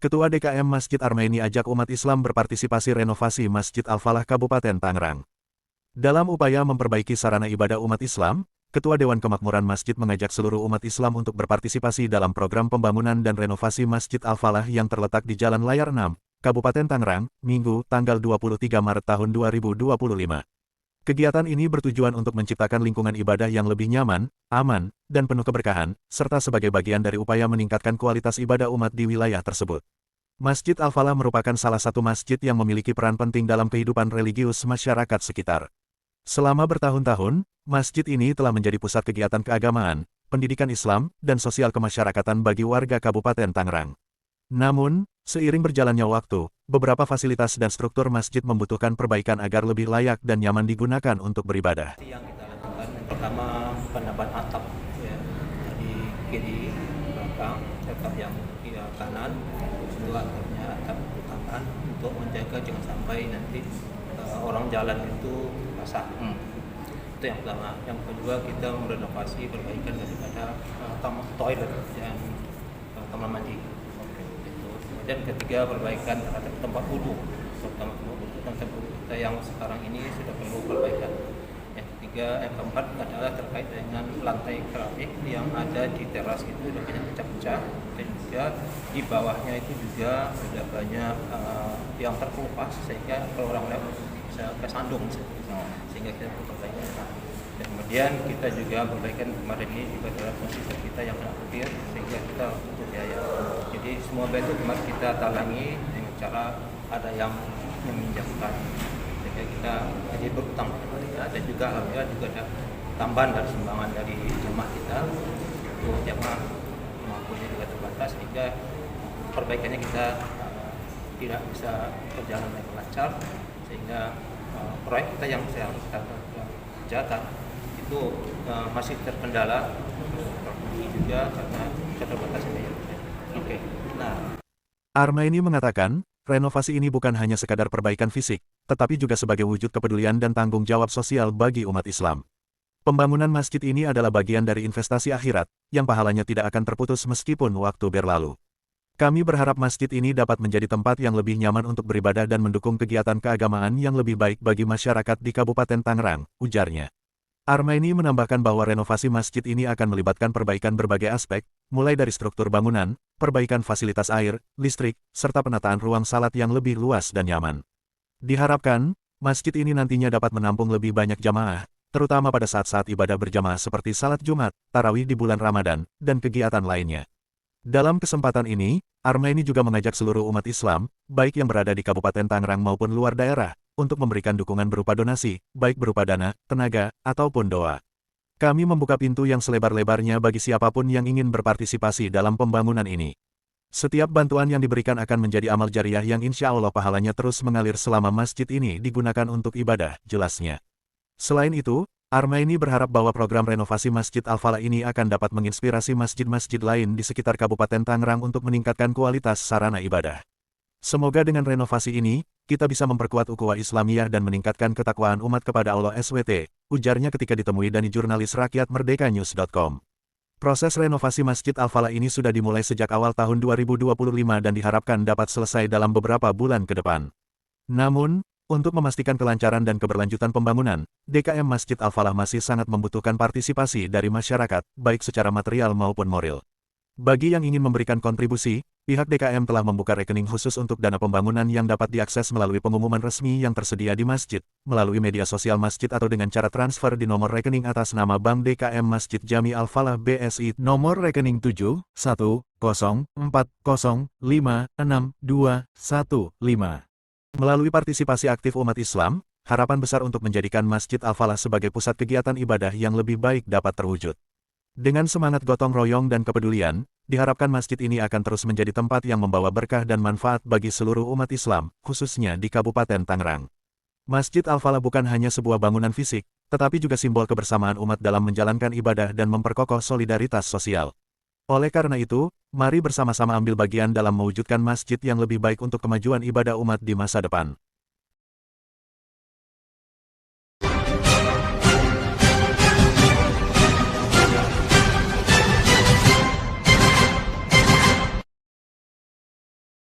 Ketua DKM Masjid Armaini ajak umat Islam berpartisipasi renovasi Masjid Al-Falah Kabupaten Tangerang. Dalam upaya memperbaiki sarana ibadah umat Islam, Ketua Dewan Kemakmuran Masjid mengajak seluruh umat Islam untuk berpartisipasi dalam program pembangunan dan renovasi Masjid Al-Falah yang terletak di Jalan Layar 6, Kabupaten Tangerang, Minggu, tanggal 23 Maret tahun 2025. Kegiatan ini bertujuan untuk menciptakan lingkungan ibadah yang lebih nyaman, aman, dan penuh keberkahan, serta sebagai bagian dari upaya meningkatkan kualitas ibadah umat di wilayah tersebut. Masjid Al-Falah merupakan salah satu masjid yang memiliki peran penting dalam kehidupan religius masyarakat sekitar. Selama bertahun-tahun, masjid ini telah menjadi pusat kegiatan keagamaan, pendidikan Islam, dan sosial kemasyarakatan bagi warga Kabupaten Tangerang. Namun, seiring berjalannya waktu, beberapa fasilitas dan struktur masjid membutuhkan perbaikan agar lebih layak dan nyaman digunakan untuk beribadah. Yang kita lakukan pertama penambahan atap, ya, di kiri belakang, atap yang kanan, kedua atapnya atap kanan untuk menjaga jangan sampai nanti orang jalan itu basah. Itu yang pertama. Yang kedua kita merenovasi perbaikan daripada toilet dan kamar mandi. Dan ketiga perbaikan terhadap tempat wudhu, terutama tempat wudhu kita yang sekarang ini sudah perlu perbaikan. Yang ketiga, yang keempat adalah terkait dengan lantai keramik yang ada di teras itu sudah banyak pecah-pecah, dan juga di bawahnya itu juga sudah banyak yang terkelupas sehingga kalau orang lewat bisa kesandung, sehingga kita perlu perbaikan. Dan kemudian kita juga perbaikan kemarin ini juga terhadap konsisten kita yang kena petir sehingga kita butuh biaya. Jadi semua biaya itu kemarin kita talangi dengan cara ada yang meminjamkan sehingga kita jadi berutang kepada mereka, dan juga alhamdulillah juga ada tambahan dari sumbangan dari jemaah kita untuk jemaah mampunya juga terbatas sehingga perbaikannya kita tidak bisa berjalan dengan lancar sehingga proyek kita yang sedang kita kerjakan itu masih terkendala juga karena keterbatasan biaya. Oke. Nah, Armaini mengatakan, renovasi ini bukan hanya sekadar perbaikan fisik, tetapi juga sebagai wujud kepedulian dan tanggung jawab sosial bagi umat Islam. Pembangunan masjid ini adalah bagian dari investasi akhirat, yang pahalanya tidak akan terputus meskipun waktu berlalu. Kami berharap masjid ini dapat menjadi tempat yang lebih nyaman untuk beribadah dan mendukung kegiatan keagamaan yang lebih baik bagi masyarakat di Kabupaten Tangerang, ujarnya. Armaini menambahkan bahwa renovasi masjid ini akan melibatkan perbaikan berbagai aspek, mulai dari struktur bangunan, perbaikan fasilitas air, listrik, serta penataan ruang salat yang lebih luas dan nyaman. Diharapkan, masjid ini nantinya dapat menampung lebih banyak jamaah, terutama pada saat-saat ibadah berjamaah seperti salat Jumat, tarawih di bulan Ramadan, dan kegiatan lainnya. Dalam kesempatan ini, Armaini juga mengajak seluruh umat Islam, baik yang berada di Kabupaten Tangerang maupun luar daerah, untuk memberikan dukungan berupa donasi, baik berupa dana, tenaga, ataupun doa. Kami membuka pintu yang selebar-lebarnya bagi siapapun yang ingin berpartisipasi dalam pembangunan ini. Setiap bantuan yang diberikan akan menjadi amal jariah yang insya Allah pahalanya terus mengalir selama masjid ini digunakan untuk ibadah, jelasnya. Selain itu, Armaini berharap bahwa program renovasi Masjid Al-Falah ini akan dapat menginspirasi masjid-masjid lain di sekitar Kabupaten Tangerang untuk meningkatkan kualitas sarana ibadah. Semoga dengan renovasi ini, kita bisa memperkuat ukhuwah Islamiyah dan meningkatkan ketakwaan umat kepada Allah SWT, ujarnya ketika ditemui dari jurnalis rakyat merdekanews.com. Proses renovasi Masjid Al-Falah ini sudah dimulai sejak awal tahun 2025 dan diharapkan dapat selesai dalam beberapa bulan ke depan. Namun, untuk memastikan kelancaran dan keberlanjutan pembangunan, DKM Masjid Al-Falah masih sangat membutuhkan partisipasi dari masyarakat, baik secara material maupun moral. Bagi yang ingin memberikan kontribusi, pihak DKM telah membuka rekening khusus untuk dana pembangunan yang dapat diakses melalui pengumuman resmi yang tersedia di masjid, melalui media sosial masjid atau dengan cara transfer di nomor rekening atas nama Bank DKM Masjid Jami Al-Falah BSI, nomor rekening 71040562215. Melalui partisipasi aktif umat Islam, harapan besar untuk menjadikan Masjid Al-Falah sebagai pusat kegiatan ibadah yang lebih baik dapat terwujud. Dengan semangat gotong royong dan kepedulian, diharapkan masjid ini akan terus menjadi tempat yang membawa berkah dan manfaat bagi seluruh umat Islam, khususnya di Kabupaten Tangerang. Masjid Al-Falah bukan hanya sebuah bangunan fisik, tetapi juga simbol kebersamaan umat dalam menjalankan ibadah dan memperkokoh solidaritas sosial. Oleh karena itu, mari bersama-sama ambil bagian dalam mewujudkan masjid yang lebih baik untuk kemajuan ibadah umat di masa depan.